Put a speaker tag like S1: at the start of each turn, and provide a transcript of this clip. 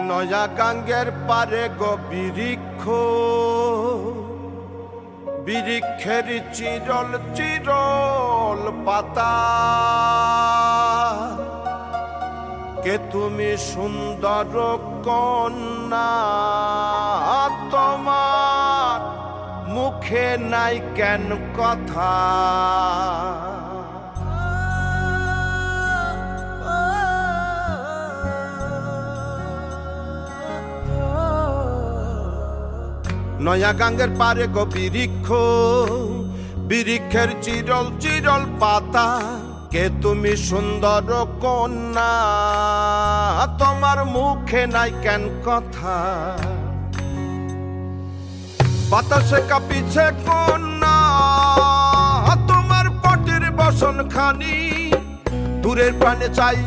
S1: নয়া গাঙ্গের পারে গো বৃক্ষ, বৃক্ষের চিরল চিরল পাতা। কে তুমি সুন্দর কন্যা, তোমার মুখে নাই কেন কথা। নয়া গাঙ্গের পারে গো বৃক্ষ, বৃক্ষের চিরল চিরল পাতা। কে তুমি সুন্দর কন্যা, তোমার মুখে নাই কেন কথা। বাতাসে কাঁপিছে কন্যা, তোমার পটের বসন খানি। দূরের প্রাণে চাই